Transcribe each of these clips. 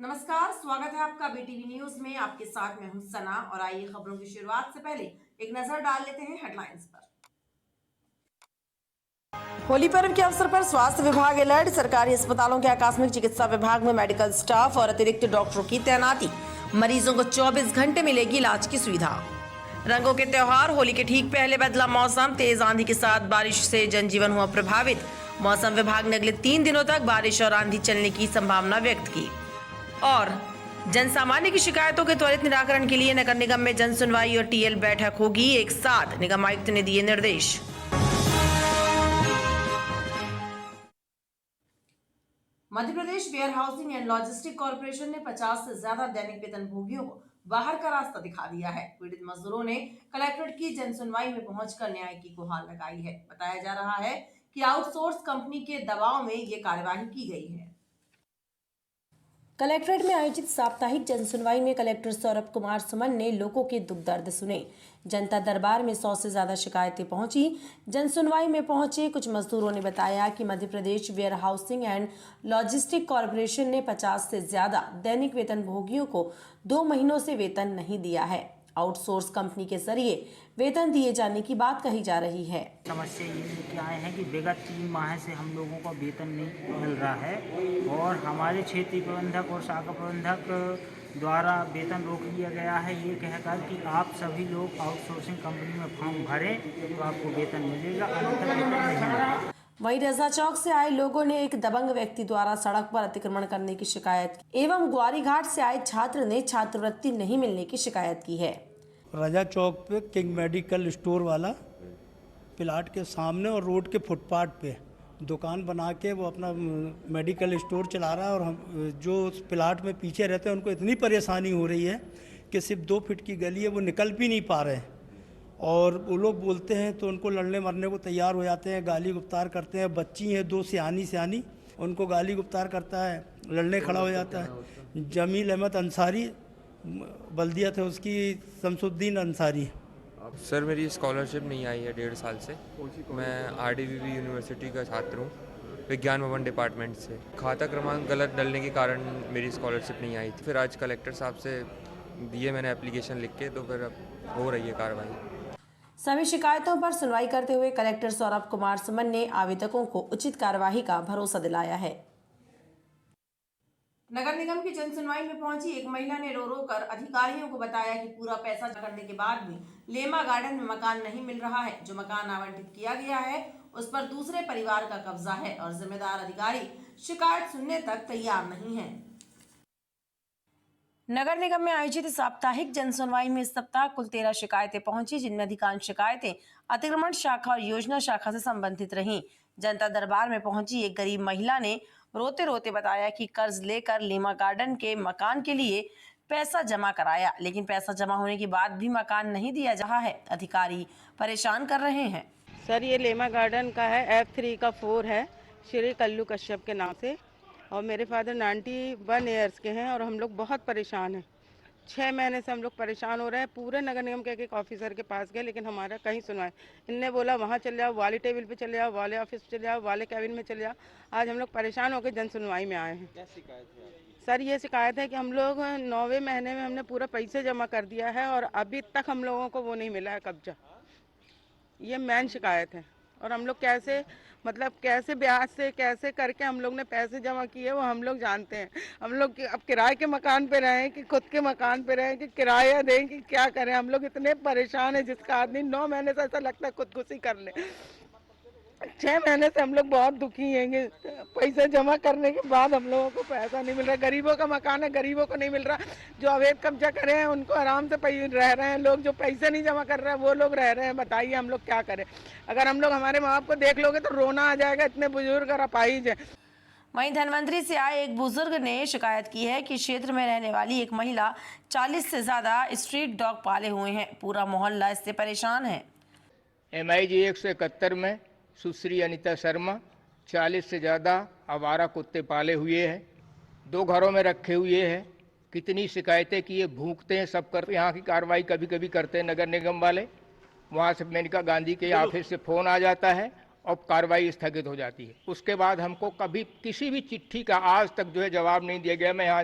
नमस्कार, स्वागत है आपका बीटीवी न्यूज में। आपके साथ मैं हूं सना और आइए खबरों की शुरुआत से पहले एक नजर डाल लेते हैं हेडलाइंस पर। होली पर्व के अवसर पर स्वास्थ्य विभाग अलर्ट। सरकारी अस्पतालों के आकस्मिक चिकित्सा विभाग में मेडिकल स्टाफ और अतिरिक्त डॉक्टरों की तैनाती। मरीजों को 24 घंटे मिलेगी इलाज की सुविधा। रंगों के त्योहार होली के ठीक पहले बदला मौसम। तेज आंधी के साथ बारिश से जनजीवन हुआ प्रभावित। मौसम विभाग ने अगले 3 दिनों तक बारिश और आंधी चलने की संभावना व्यक्त की। और जन सामान्य की शिकायतों के त्वरित निराकरण के लिए नगर निगम में जन सुनवाई और टीएल बैठक होगी एक साथ। निगम आयुक्त ने दिए निर्देश। Madhya Pradesh warehousing and logistic corporation ने 50 से ज्यादा दैनिक वेतनभोगियों को बाहर का रास्ता दिखा दिया है। पीड़ित मजदूरों ने कलेक्ट्रेट की जन सुनवाई में पहुंचकर न्याय की गुहार लगाई है। बताया जा रहा है कि आउटसोर्स कंपनी के दबाव में ये कार्यवाही की गई है। कलेक्ट्रेट में आयोजित साप्ताहिक जनसुनवाई में कलेक्टर सौरभ कुमार सुमन ने लोगों के दुख दर्द सुने। जनता दरबार में 100 से ज्यादा शिकायतें पहुंची। जनसुनवाई में पहुंचे कुछ मजदूरों ने बताया कि Madhya Pradesh warehousing and logistic corporation ने 50 से ज्यादा दैनिक वेतनभोगियों को 2 महीनों से वेतन नहीं दिया है। आउटसोर्स कंपनी के जरिए वेतन दिए जाने की बात कही जा रही है। समस्या ये लेके आए हैं कि विगत 3 माह से हम लोगों को वेतन नहीं मिल रहा है और हमारे क्षेत्रीय प्रबंधक और शाखा प्रबंधक द्वारा वेतन रोक लिया गया है, ये कहकर कि आप सभी लोग आउटसोर्सिंग कंपनी में फॉर्म भरें तो आपको वेतन मिलेगा, अन्यथा वेतन नहीं मिलेगा। वहीं रजा चौक से आए लोगों ने एक दबंग व्यक्ति द्वारा सड़क पर अतिक्रमण करने की शिकायत की एवं ग्वारी घाट से आए छात्र ने छात्रवृत्ति नहीं मिलने की शिकायत की है। रजा चौक पे किंग मेडिकल स्टोर वाला प्लाट के सामने और रोड के फुटपाथ पे दुकान बना के वो अपना मेडिकल स्टोर चला रहा है और हम जो उस प्लाट में पीछे रहते हैं उनको इतनी परेशानी हो रही है कि सिर्फ 2 फीट की गली है, वो निकल भी नहीं पा रहे हैं और वो लोग बोलते हैं तो उनको लड़ने मरने को तैयार हो जाते हैं, गाली गुफ्तार करते हैं। बच्ची हैं 2 सियानी उनको गाली गुफ्तार करता है, लड़ने खड़ा हो जाता है। जमील अहमद अंसारी बल्दिया थे उसकी, शमसुद्दीन अंसारी। सर मेरी स्कॉलरशिप नहीं आई है 1.5 साल से। मैं आरडीवीवी यूनिवर्सिटी का छात्र हूँ, विज्ञान भवन डिपार्टमेंट से। खाता क्रमांक गलत डलने के कारण मेरी स्कॉलरशिप नहीं आई थी। फिर आज कलेक्टर साहब से दिए मैंने एप्लीकेशन लिख के, तो फिर अब हो रही है कार्रवाई। सभी शिकायतों पर सुनवाई करते हुए कलेक्टर सौरभ कुमार सुमन ने आवेदकों को उचित कार्यवाही का भरोसा दिलाया है। नगर निगम की जन सुनवाई में पहुंची एक महिला ने रो रो कर अधिकारियों को बताया कि पूरा पैसा जमा करने के बाद भी लेमा गार्डन में मकान नहीं मिल रहा है। जो मकान आवंटित किया गया है उस पर दूसरे परिवार का कब्जा है और जिम्मेदार अधिकारी शिकायत सुनने तक तैयार नहीं है। नगर निगम में आयोजित साप्ताहिक जनसुनवाई में इस सप्ताह कुल 13 शिकायतें पहुंची, जिनमें अधिकांश शिकायतें अतिक्रमण शाखा और योजना शाखा से संबंधित रहीं। जनता दरबार में पहुंची एक गरीब महिला ने रोते रोते बताया कि कर्ज लेकर लेमा गार्डन के मकान के लिए पैसा जमा कराया, लेकिन पैसा जमा होने के बाद भी मकान नहीं दिया जा रहा है। अधिकारी परेशान कर रहे हैं। सर ये लेमा गार्डन का है, F3 का 4 है, श्री कल्लू कश्यप के नाम से, और मेरे फादर 91 ईयर्स के हैं और हम लोग बहुत परेशान हैं। 6 महीने से हम लोग परेशान हो रहे हैं। पूरे नगर निगम के एक ऑफिसर के पास गए लेकिन हमारा कहीं सुनवाई। इनने बोला वहाँ चले जाओ, वाले टेबल पे चले जाओ, वाले ऑफिस चले जाओ, वाले कैबिन में चले जाओ। आज हम लोग परेशान होकर जन सुनवाई में आए हैं। क्या शिकायत है आपकी? सर ये शिकायत है कि हम लोग 9वें महीने में हमने पूरा पैसे जमा कर दिया है और अभी तक हम लोगों को वो नहीं मिला है कब्जा। ये मेन शिकायत है। और हम लोग कैसे कैसे ब्याज से कैसे करके हम लोग ने पैसे जमा किए वो हम लोग जानते हैं। हम लोग अब किराए के मकान पे रहें कि खुद के मकान पे रहें कि किराया दें कि क्या करें। हम लोग इतने परेशान हैं जिसका आदमी 9 महीने से ऐसा लगता है खुदकुशी कर ले। 6 महीने से हम लोग बहुत दुखी हैं। पैसे जमा करने के बाद हम लोगों को पैसा नहीं मिल रहा। गरीबों का मकान है, गरीबों को नहीं मिल रहा। जो अवैध कब्जा करे हैं उनको आराम से रह रहे हैं लोग। जो पैसे नहीं जमा कर रहे हैं वो लोग रह रहे हैं। बताइए हम लोग क्या करें। अगर हम लोग हमारे माँ बाप को देख लोगे तो रोना आ जाएगा। इतने बुजुर्ग और अपाहिज है। वहीं धनवंतरी से आए एक बुजुर्ग ने शिकायत की है कि क्षेत्र में रहने वाली एक महिला 40 से ज्यादा स्ट्रीट डॉग पाले हुए हैं। पूरा मोहल्ला इससे परेशान है। MIG 171 में सुश्री अनीता शर्मा 40 से ज़्यादा आवारा कुत्ते पाले हुए हैं, 2 घरों में रखे हुए हैं। कितनी शिकायतें किए, भूखते हैं, सब करते। यहाँ की कार्रवाई कभी कभी करते हैं नगर निगम वाले। वहाँ से मेनका गांधी के ऑफिस से फ़ोन आ जाता है और कार्रवाई स्थगित हो जाती है। उसके बाद हमको कभी किसी भी चिट्ठी का आज तक जो है जवाब नहीं दिया गया। मैं यहाँ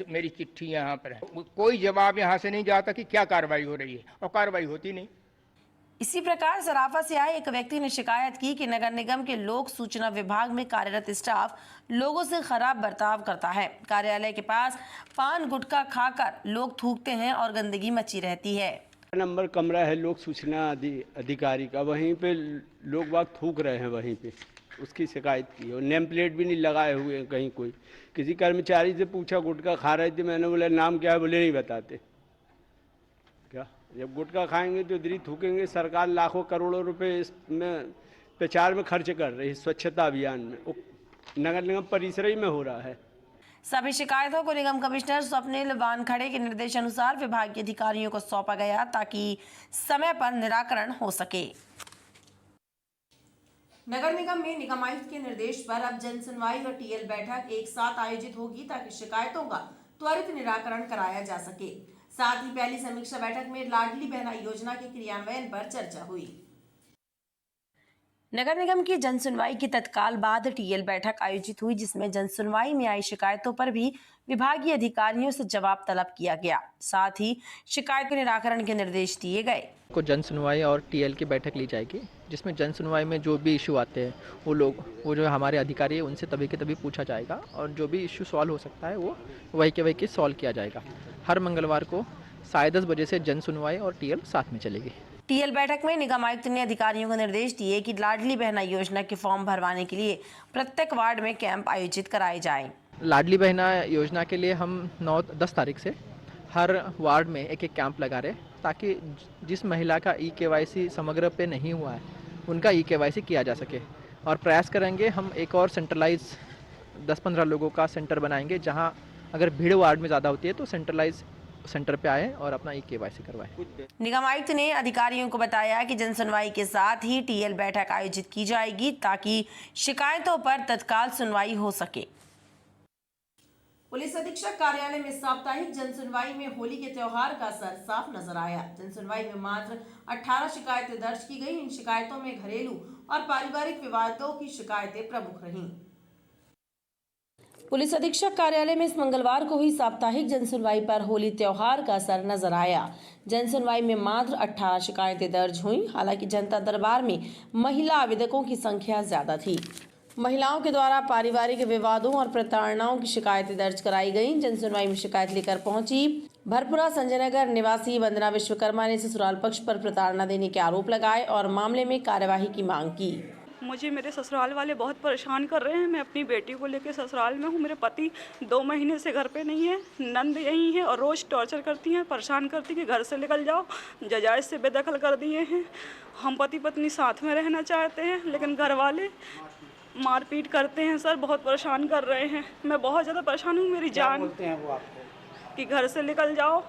मेरी चिट्ठी यहाँ पर है, कोई जवाब यहाँ से नहीं जाता कि क्या कार्रवाई हो रही है, और कार्रवाई होती नहीं। इसी प्रकार सराफा से आए एक व्यक्ति ने शिकायत की कि नगर निगम के लोक सूचना विभाग में कार्यरत स्टाफ लोगों से खराब बर्ताव करता है। कार्यालय के पास पान गुटखा खाकर लोग थूकते हैं और गंदगी मची रहती है। नंबर कमरा है लोक सूचना अधिकारी का, वहीं पे लोग बाग थूक रहे हैं, वहीं पे उसकी शिकायत की। और नेम प्लेट भी नहीं लगाए हुए हैं कहीं। कोई किसी कर्मचारी से पूछा गुटखा खा रहे थे, मैंने बोला नाम क्या है, बोले नहीं बताते। क्या जब गुटखा खाएंगे तो इधर ही थूकेंगे। सरकार लाखों करोड़ों रुपए इसमें प्रचार में खर्च कर रही है, स्वच्छता अभियान में, नगर निगम परिसर ही में हो रहा है। सभी शिकायतों को निगम कमिश्नर स्वप्निल वानखड़े के निर्देशानुसार विभाग के अधिकारियों को सौंपा गया ताकि समय पर निराकरण हो सके। नगर निगम में निगम आयुक्त के निर्देश पर अब जन सुनवाई और टीएल बैठक एक साथ आयोजित होगी ताकि शिकायतों का त्वरित निराकरण कराया जा सके। साथ ही पहली समीक्षा बैठक में लाडली बहना योजना के क्रियान्वयन पर चर्चा हुई। नगर निगम की जन सुनवाई के तत्काल बाद टीएल बैठक आयोजित हुई, जिसमें जन सुनवाई में आई शिकायतों पर भी विभागीय अधिकारियों से जवाब तलब किया गया। साथ ही शिकायत के निराकरण के निर्देश दिए गए। को जन सुनवाई और टीएल की बैठक ली जाएगी, जिसमें जन सुनवाई में जो भी इशू आते हैं वो जो हमारे अधिकारी है उनसे तभी के तभी पूछा जाएगा, और जो भी इशू सॉल्व हो सकता है वो वही के वही सॉल्व किया जाएगा। हर मंगलवार को 10:30 बजे से जन सुनवाई और टीएल साथ में चलेगी। टीएल बैठक में निगम आयुक्त ने अधिकारियों को निर्देश दिए कि लाडली बहना योजना के फॉर्म भरवाने के लिए प्रत्येक वार्ड में कैंप आयोजित कराए जाएं। लाडली बहना योजना के लिए हम 9-10 तारीख से हर वार्ड में एक कैंप लगा रहे, ताकि जिस महिला का EKYC समग्र पे नहीं हुआ है उनका EKYC किया जा सके। और प्रयास करेंगे हम एक और सेंट्रलाइज 10-15 लोगों का सेंटर बनाएंगे, जहां अगर भीड़ वार्ड में ज़्यादा होती है तो सेंट्रलाइज सेंटर पे आए और अपना EKYC करवाएं। निगम आयुक्त ने अधिकारियों को बताया कि जन सुनवाई के साथ ही टीएल बैठक आयोजित की जाएगी ताकि शिकायतों पर तत्काल सुनवाई हो सके। पुलिस अधीक्षक कार्यालय में साप्ताहिक जन सुनवाई में होली के त्योहार का असर साफ नजर आया। जन सुनवाई में मात्र 18 शिकायतें दर्ज की गई। इन शिकायतों में घरेलू और पारिवारिक विवादों की शिकायतें प्रमुख रहीं। पुलिस अधीक्षक कार्यालय में इस मंगलवार को हुई साप्ताहिक जन सुनवाई पर होली त्योहार का असर नजर आया। जन सुनवाई में मात्र 18 शिकायतें दर्ज हुई। हालांकि जनता दरबार में महिला आवेदकों की संख्या ज्यादा थी। महिलाओं के द्वारा पारिवारिक विवादों और प्रताड़नाओं की शिकायतें दर्ज कराई गईं। जन सुनवाई में शिकायत लेकर पहुंची भरपुरा संजय नगर निवासी वंदना विश्वकर्मा ने ससुराल पक्ष पर प्रताड़ना देने के आरोप लगाए और मामले में कार्यवाही की मांग की। मुझे मेरे ससुराल वाले बहुत परेशान कर रहे हैं। मैं अपनी बेटी को लेकर ससुराल में हूँ। मेरे पति 2 महीने से घर पे नहीं है। नंद यहीं है और रोज़ टॉर्चर करती हैं, परेशान करती कि घर से निकल जाओ। जजाइज से बेदखल कर दिए हैं। हम पति पत्नी साथ में रहना चाहते हैं, लेकिन घर वाले मारपीट करते हैं। सर बहुत परेशान कर रहे हैं। मैं बहुत ज़्यादा परेशान हूँ। मेरी जान कि घर से निकल जाओ,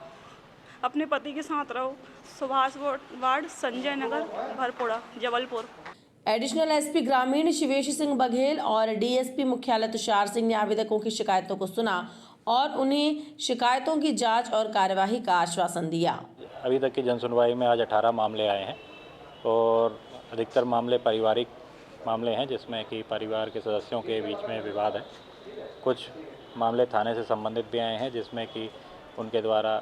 अपने पति के साथ रहो। Subhash ward Sanjay Nagar भरपुरा Jabalpur. Additional SP ग्रामीण शिवेश सिंह बघेल और डीएसपी मुख्यालय तुषार सिंह ने आवेदकों की शिकायतों को सुना और उन्हें शिकायतों की जांच और कार्यवाही का आश्वासन दिया। अभी तक की जनसुनवाई में आज 18 मामले आए हैं और अधिकतर मामले पारिवारिक मामले हैं, जिसमें कि परिवार के सदस्यों के बीच में विवाद है। कुछ मामले थाने से संबंधित भी आए हैं, जिसमें कि उनके द्वारा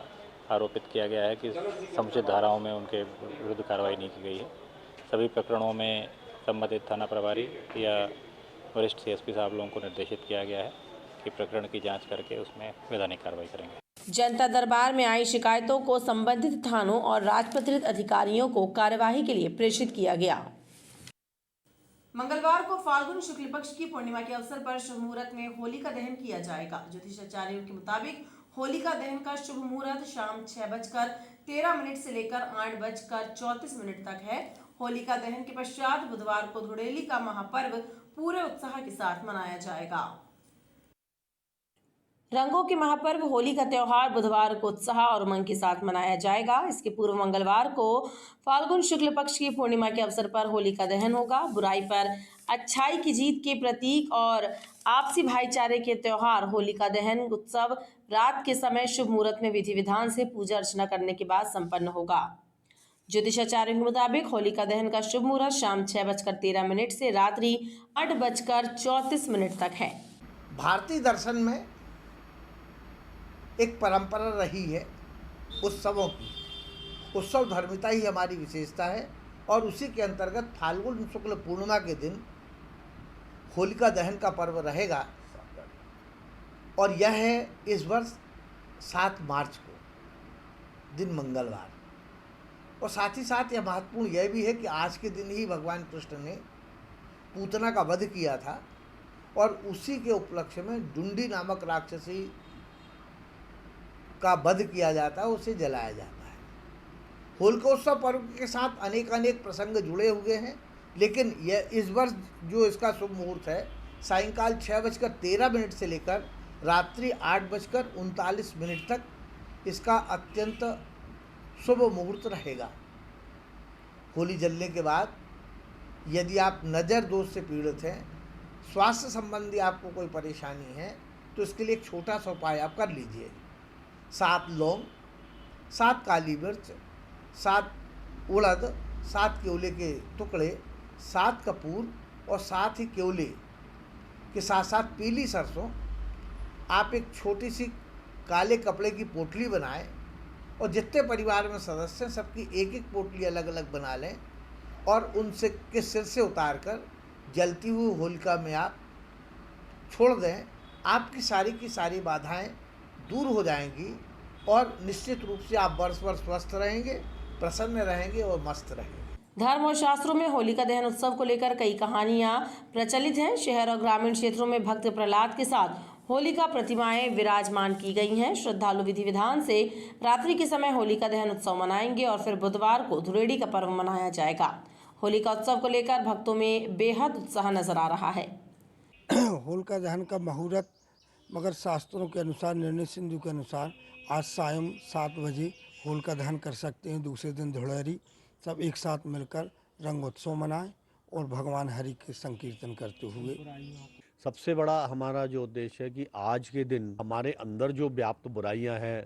आरोपित किया गया है कि समुचित धाराओं में उनके विरुद्ध कार्रवाई नहीं की गई है। सभी प्रकरणों में संबंधित थाना प्रभारी या वरिष्ठ सीएसपी साहब लोगों को निर्देशित किया गया है कि प्रकरण की जांच करके उसमें वैधानिक कार्रवाई करेंगे। जनता दरबार में आई शिकायतों को संबंधित थानों और राजपत्रित अधिकारियों को कार्यवाही के लिए प्रेषित किया गया। मंगलवार को फाल्गुन शुक्ल पक्ष की पूर्णिमा के अवसर पर शुभ मुहूर्त में होलिका दहन किया जाएगा। ज्योतिषाचार्यों के मुताबिक होलिका दहन का शुभ मुहूर्त शाम 6:13 से लेकर 8:34 तक है। होलिका दहन के पश्चात बुधवार को धुड़ेली का महापर्व पूरे उत्साह के साथ मनाया जाएगा। रंगों के महापर्व होली का त्योहार बुधवार को उत्साह और उमंग के साथ मनाया जाएगा। इसके पूर्व मंगलवार को फाल्गुन शुक्ल पक्ष की पूर्णिमा के अवसर पर होलिका दहन होगा। बुराई पर अच्छाई की जीत के प्रतीक और आपसी भाईचारे के त्योहार होलिका दहन उत्सव रात के समय शुभ मुहूर्त में विधि विधान से पूजा अर्चना करने के बाद संपन्न होगा। ज्योतिषाचार्यों के मुताबिक होलिका दहन का शुभ मुहूर्त शाम 6:13 से रात्रि 8:34 तक है। भारतीय दर्शन में एक परंपरा रही है उत्सवों की। उत्सव धर्मिता ही हमारी विशेषता है और उसी के अंतर्गत फाल्गुन शुक्ल पूर्णिमा के दिन होलिका दहन का पर्व रहेगा और यह है इस वर्ष 7 मार्च को, दिन मंगलवार। और साथ ही साथ यह महत्वपूर्ण यह भी है कि आज के दिन ही भगवान कृष्ण ने पूतना का वध किया था और उसी के उपलक्ष्य में डुंडी नामक राक्षसी का वध किया जाता है, उसे जलाया जाता है। होलिकोत्सव पर्व के साथ अनेक प्रसंग जुड़े हुए हैं, लेकिन यह इस वर्ष जो इसका शुभ मुहूर्त है सायंकाल 6:13 से लेकर रात्रि 8:39 तक इसका अत्यंत शुभ मुहूर्त रहेगा। होली जलने के बाद यदि आप नज़र दोष से पीड़ित हैं, स्वास्थ्य संबंधी आपको कोई परेशानी है, तो इसके लिए एक छोटा सा उपाय आप कर लीजिए। 7 लौंग, 7 काली मिर्च, 7 उड़द, 7 केवले के टुकड़े, 7 कपूर और 7 ही केवले के साथ साथ पीली सरसों आप एक छोटी सी काले कपड़े की पोटली बनाएं और जितने परिवार में सदस्य हैं सबकी एक पोटली अलग अलग बना लें और उनसे के सिर से उतार कर जलती हुई होलिका में आप छोड़ दें। आपकी सारी की सारी बाधाएं दूर हो जाएंगी और निश्चित रूप से आप वर्ष स्वस्थ रहेंगे, प्रसन्न रहेंगे और मस्त रहेंगे। धर्म और शास्त्रों में होलिका दहन उत्सव को लेकर कई कहानियां प्रचलित हैं। शहर और ग्रामीण क्षेत्रों में भक्त प्रहलाद के साथ होलिका प्रतिमाएं विराजमान की गई हैं। श्रद्धालु विधि विधान से रात्रि के समय होलिका दहन उत्सव मनाएंगे और फिर बुधवार को धुरेड़ी का पर्व मनाया जाएगा। होलिका उत्सव को लेकर भक्तों में बेहद उत्साह नजर आ रहा है। होलिका दहन का मुहूर्त मगर शास्त्रों के अनुसार, निर्णय सिंधु के अनुसार आज सायं 7 बजे होलिका दहन कर सकते हैं। दूसरे दिन धुड़ेरी, सब एक साथ मिलकर रंगोत्सव मनाएं और भगवान हरि के संकीर्तन करते हुए। सबसे बड़ा हमारा जो उद्देश्य है कि आज के दिन हमारे अंदर जो व्याप्त बुराइयां हैं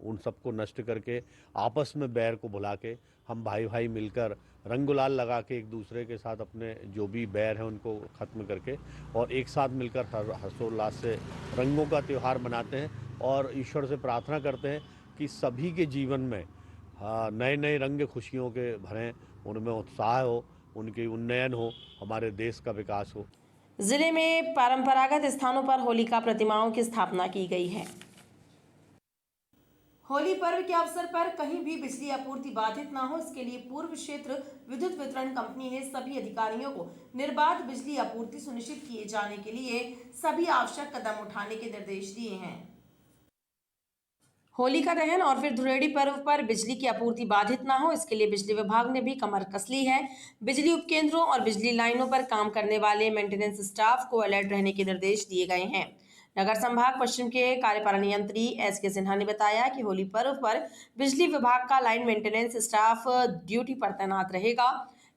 उन सबको नष्ट करके आपस में बैर को भुला के हम भाई भाई मिलकर रंग गुलाल लगा के एक दूसरे के साथ अपने जो भी बैर हैं उनको ख़त्म करके और एक साथ मिलकर हर्षोल्लास से रंगों का त्यौहार मनाते हैं और ईश्वर से प्रार्थना करते हैं कि सभी के जीवन में नए नए रंग खुशियों के भरें, उनमें उत्साह हो, उनकी उन्नयन हो, हमारे देश का विकास हो। जिले में परंपरागत स्थानों पर होलिका प्रतिमाओं की स्थापना की गई है। होली पर्व के अवसर पर कहीं भी बिजली आपूर्ति बाधित न हो, इसके लिए पूर्व क्षेत्र विद्युत वितरण कंपनी ने सभी अधिकारियों को निर्बाध बिजली आपूर्ति सुनिश्चित किए जाने के लिए सभी आवश्यक कदम उठाने के निर्देश दिए हैं। होलिका दहन और फिर धुरेड़ी पर्व पर बिजली की आपूर्ति बाधित ना हो, इसके लिए बिजली विभाग ने भी कमर कस ली है। बिजली उपकेंद्रों और बिजली लाइनों पर काम करने वाले मेंटेनेंस स्टाफ को अलर्ट रहने के निर्देश दिए गए हैं। नगर संभाग पश्चिम के कार्यपालन यंत्री SK सिन्हा ने बताया कि होली पर्व पर बिजली विभाग का लाइन मेंटेनेंस स्टाफ ड्यूटी पर तैनात रहेगा।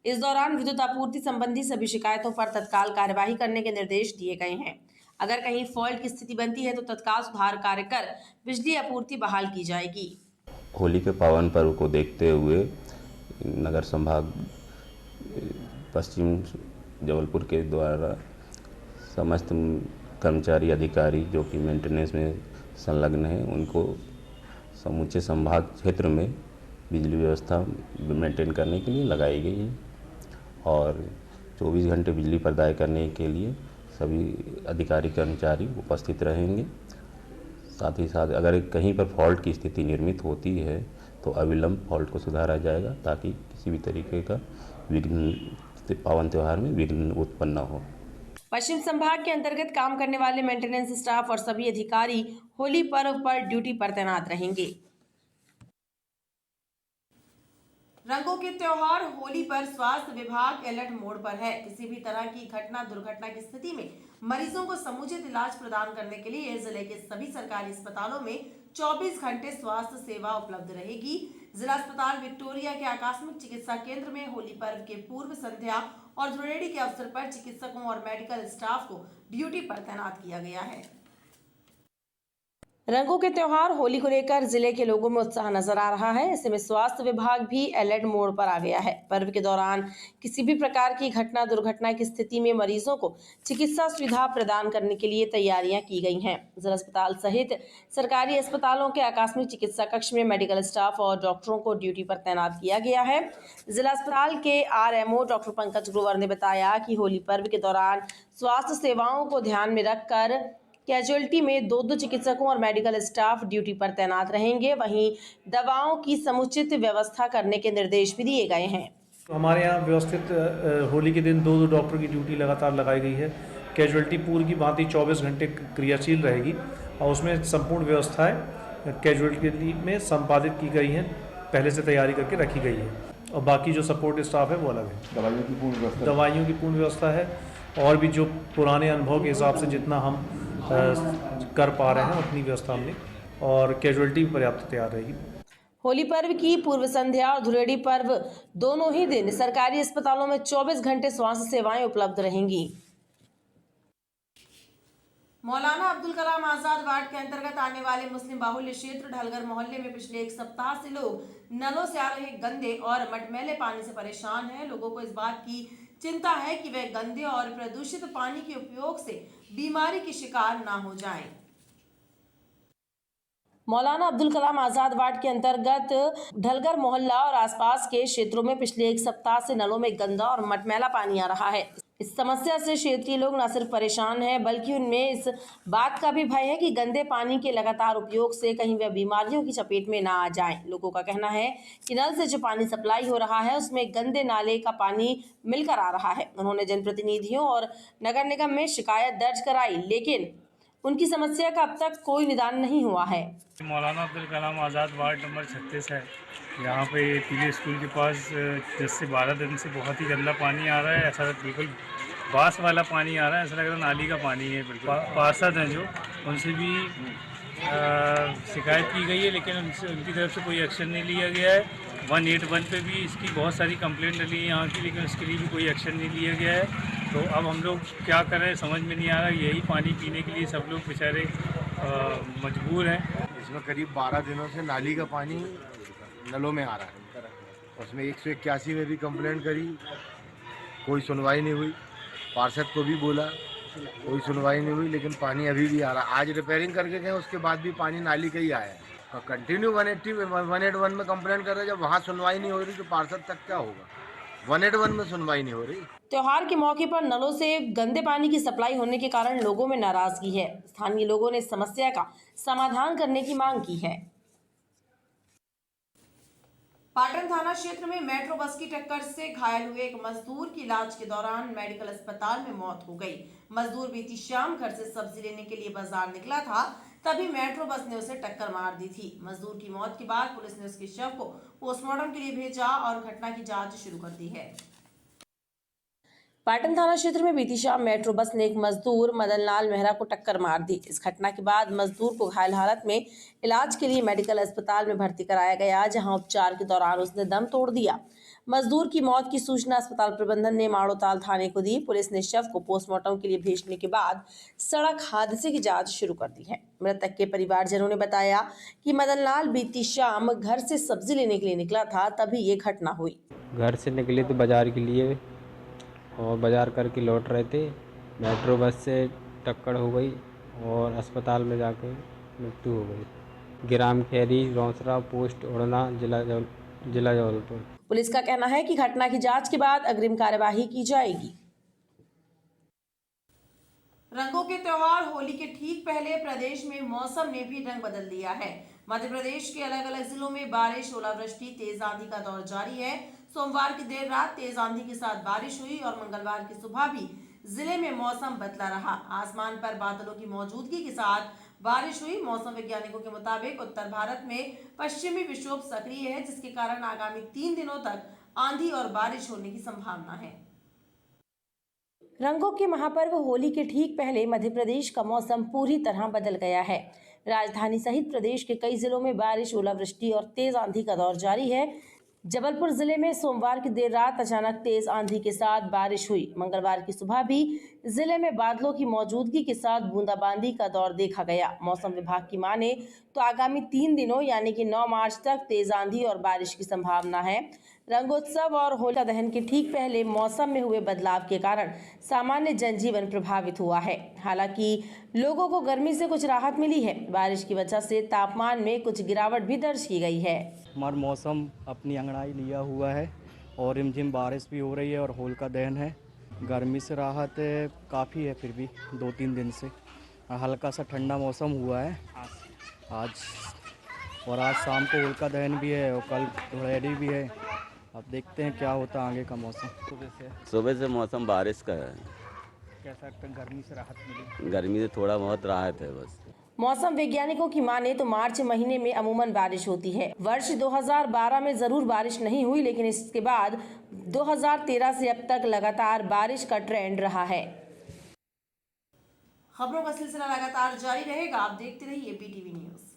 इस दौरान विद्युत आपूर्ति संबंधी सभी शिकायतों पर तत्काल कार्यवाही करने के निर्देश दिए गए हैं। अगर कहीं फॉल्ट की स्थिति बनती है तो तत्काल सुधार कार्य कर बिजली आपूर्ति बहाल की जाएगी। होली के पावन पर्व को देखते हुए नगर संभाग पश्चिम जबलपुर के द्वारा समस्त कर्मचारी अधिकारी जो कि मेंटेनेंस में संलग्न हैं उनको समूचे संभाग क्षेत्र में बिजली व्यवस्था मेंटेन करने के लिए लगाई गई है और 24 घंटे बिजली प्रदाय करने के लिए सभी अधिकारी कर्मचारी उपस्थित रहेंगे। साथ ही साथ अगर कहीं पर फॉल्ट की स्थिति निर्मित होती है तो अविलंब फॉल्ट को सुधारा जाएगा ताकि किसी भी तरीके का विघ्न पावन त्योहार में विघ्न उत्पन्न न हो। पश्चिम संभाग के अंतर्गत काम करने वाले मेंटेनेंस स्टाफ और सभी अधिकारी होली पर्व पर ड्यूटी पर तैनात रहेंगे। रंगों के त्योहार होली पर स्वास्थ्य विभाग अलर्ट मोड पर है। किसी भी तरह की दुर्घटना की स्थिति में मरीजों को समुचित इलाज प्रदान करने के लिए जिले के सभी सरकारी अस्पतालों में 24 घंटे स्वास्थ्य सेवा उपलब्ध रहेगी। जिला अस्पताल विक्टोरिया के आकस्मिक चिकित्सा केंद्र में होली पर्व के पूर्व संध्या और धुरेड़ी के अवसर पर चिकित्सकों और मेडिकल स्टाफ को ड्यूटी पर तैनात किया गया है। रंगों के त्योहार होली को लेकर जिले के लोगों में उत्साह नजर आ रहा है। ऐसे में स्वास्थ्य विभाग भी अलर्ट मोड पर आ गया है। पर्व के दौरान किसी भी प्रकार की घटना दुर्घटना की स्थिति में मरीजों को चिकित्सा सुविधा प्रदान करने के लिए तैयारियां की गई हैं। जिला अस्पताल सहित सरकारी अस्पतालों के आकस्मिक चिकित्सा कक्ष में मेडिकल स्टाफ और डॉक्टरों को ड्यूटी पर तैनात किया गया है। जिला अस्पताल के RMO डॉक्टर पंकज ग्रोवर ने बताया कि होली पर्व के दौरान स्वास्थ्य सेवाओं को ध्यान में रखकर कैजुअलिटी में 2 चिकित्सकों और मेडिकल स्टाफ ड्यूटी पर तैनात रहेंगे। वहीं दवाओं की समुचित व्यवस्था करने के निर्देश भी दिए गए हैं। हमारे यहाँ व्यवस्थित होली के दिन 2 डॉक्टर की ड्यूटी लगातार लगाई गई है। कैजुअलिटी पूर्व की भांति 24 घंटे क्रियाशील रहेगी और उसमें संपूर्ण व्यवस्थाएं कैजुअलिटी में संपादित की गई हैं, पहले से तैयारी करके रखी गई है। और बाकी जो सपोर्ट स्टाफ है वो अलग है। दवाइयों की पूर्ण व्यवस्था है और भी जो पुराने अनुभव के हिसाब से जितना हम कर पा रहे हैं उतनी व्यवस्था हमने, और कैजुअलिटी भी पर्याप्त तैयार रहेगी। होली पर्व की पूर्व संध्या और धुलेड़ी पर्व दोनों ही दिन सरकारी अस्पतालों में 24 घंटे स्वास्थ्य सेवाएं उपलब्ध रहेंगी। मौलाना अब्दुल कलाम आजाद वार्ड के अंतर्गत आने वाले मुस्लिम बाहुल्य क्षेत्र ढलगर मोहल्ले में पिछले 1 सप्ताह से लोग नलों से आ रहे गंदे और मटमैले पानी से परेशान हैं। लोगों को इस बात की चिंता है कि वे गंदे और प्रदूषित पानी के उपयोग से बीमारी के शिकार ना हो जाएं। मौलाना अब्दुल कलाम आजाद वार्ड के अंतर्गत ढलगर मोहल्ला और आसपास के क्षेत्रों में पिछले 1 सप्ताह से नलों में गंदा और मटमैला पानी आ रहा है। इस समस्या से क्षेत्रीय लोग न सिर्फ परेशान हैं बल्कि उनमें इस बात का भी भय है कि गंदे पानी के लगातार उपयोग से कहीं वे बीमारियों की चपेट में ना आ जाएं। लोगों का कहना है कि नल से जो पानी सप्लाई हो रहा है उसमें गंदे नाले का पानी मिलकर आ रहा है। उन्होंने जनप्रतिनिधियों और नगर निगम में शिकायत दर्ज कराई, लेकिन उनकी समस्या का अब तक कोई निदान नहीं हुआ है। मौलाना अब्दुल कलाम आज़ाद वार्ड नंबर 36 है। यहाँ पे पीले स्कूल के पास 10 से 12 दिन से बहुत ही गंदा पानी आ रहा है। ऐसा बिल्कुल बास वाला पानी आ रहा है, ऐसा लग रहा है नाली का पानी है। बिल्कुल पार्षद हैं जो, उनसे भी शिकायत की गई है, लेकिन उनकी तरफ से कोई एक्शन नहीं लिया गया है। 181 पे भी इसकी बहुत सारी कंप्लेंट डली है यहाँ की, लेकिन उसके लिए भी कोई एक्शन नहीं लिया गया है। तो अब हम लोग क्या करें समझ में नहीं आ रहा। यही पानी पीने के लिए सब लोग बेचारे मजबूर हैं। इसमें करीब 12 दिनों से नाली का पानी नलों में आ रहा है। उसमें 181 में भी कंप्लेंट करी, कोई सुनवाई नहीं हुई। पार्षद को भी बोला, कोई सुनवाई नहीं हुई, लेकिन पानी अभी भी आ रहा। आज रिपेयरिंग करके गए, उसके बाद भी पानी नाली का ही आया है। और कंटिन्यू 181 में कंप्लेंट कर रहे। जब वहाँ सुनवाई नहीं हो रही तो पार्षद तक क्या होगा। 181 में सुनवाई नहीं हो रही। त्योहार के मौके पर नलों से गंदे पानी की सप्लाई होने के कारण लोगों में नाराजगी है। स्थानीय लोगों ने इस समस्या का समाधान करने की मांग की है। पाटन थाना क्षेत्र में मेट्रो बस की टक्कर से घायल हुए एक मजदूर की इलाज के दौरान मेडिकल अस्पताल में मौत हो गई। मजदूर बीती शाम घर से सब्जी लेने के लिए बाजार निकला था, तभी मेट्रो बस ने उसे टक्कर मार दी थी। मजदूर की मौत के बाद पुलिस ने उसके शव को पोस्टमार्टम के लिए भेजा और घटना की जांच शुरू कर दी है। पाटन थाना क्षेत्र में बीती शाम मेट्रो बस ने एक मजदूर मदन लाल मेहरा को टक्कर मार दी। इस घटना के बाद मजदूर को घायल हालत में इलाज के लिए मेडिकल अस्पताल में भर्ती कराया गया, जहां उपचार के दौरान उसने दम तोड़ दिया। मजदूर की मौत की सूचना अस्पताल प्रबंधन ने माड़ोताल थाने को दी। पुलिस ने शव को पोस्टमार्टम के लिए भेजने के बाद सड़क हादसे की जांच शुरू कर दी है। मृतक के परिवारजनों ने बताया कि मदन लाल बीती शाम घर से सब्जी लेने के लिए निकला था, तभी ये घटना हुई। घर से निकले थे बाजार के लिए और बाजार करके लौट रहे थे। मेट्रो बस से टक्कर हो गई और अस्पताल में जाकर मृत्यु हो गई। ग्राम खैरी, रौसरा, पोस्ट ओढ़ना, जिला जबलपुर। पुलिस का कहना है कि घटना की जांच के बाद अग्रिम कार्यवाही की जाएगी। रंगों के त्योहार होली के ठीक पहले प्रदेश में मौसम ने भी रंग बदल दिया है। मध्य प्रदेश के अलग अलग जिलों में बारिश, ओलावृष्टि, तेज आंधी का दौर जारी है। सोमवार की देर रात तेज आंधी के साथ बारिश हुई और मंगलवार की सुबह भी जिले में मौसम बदला रहा। आसमान पर बादलों की मौजूदगी के साथ बारिश हुई। मौसम वैज्ञानिकों के मुताबिक उत्तर भारत में पश्चिमी विक्षोभ सक्रिय है, जिसके कारण आगामी 3 दिनों तक आंधी और बारिश होने की संभावना है। रंगों के महापर्व होली के ठीक पहले मध्य प्रदेश का मौसम पूरी तरह बदल गया है। राजधानी सहित प्रदेश के कई जिलों में बारिश, ओलावृष्टि और तेज आंधी का दौर जारी है। जबलपुर जिले में सोमवार की देर रात अचानक तेज आंधी के साथ बारिश हुई। मंगलवार की सुबह भी जिले में बादलों की मौजूदगी के साथ बूंदाबांदी का दौर देखा गया। मौसम विभाग की माने तो आगामी 3 दिनों यानी कि 9 मार्च तक तेज आंधी और बारिश की संभावना है। रंगोत्सव और होलिका दहन के ठीक पहले मौसम में हुए बदलाव के कारण सामान्य जनजीवन प्रभावित हुआ है। हालांकि लोगों को गर्मी से कुछ राहत मिली है। बारिश की वजह से तापमान में कुछ गिरावट भी दर्ज की गई है। हमारा मौसम अपनी अंगड़ाई लिया हुआ है और रिमझिम बारिश भी हो रही है और होलिका दहन है। गर्मी से राहत काफ़ी है, फिर भी 2-3 दिन से हल्का सा ठंडा मौसम हुआ है आज। और आज शाम को होलिका दहन भी है और कल धुलेड़ी भी है। अब देखते हैं क्या होता है आगे का मौसम। सुबह से मौसम बारिश का है। कैसा गर्मी से राहत मिली? गर्मी से थोड़ा बहुत राहत है बस। मौसम वैज्ञानिकों की माने तो मार्च महीने में अमूमन बारिश होती है। वर्ष 2012 में जरूर बारिश नहीं हुई, लेकिन इसके बाद 2013 से अब तक लगातार बारिश का ट्रेंड रहा है। खबरों का सिलसिला लगातार जारी रहेगा। आप देखते रहिए PTV न्यूज़।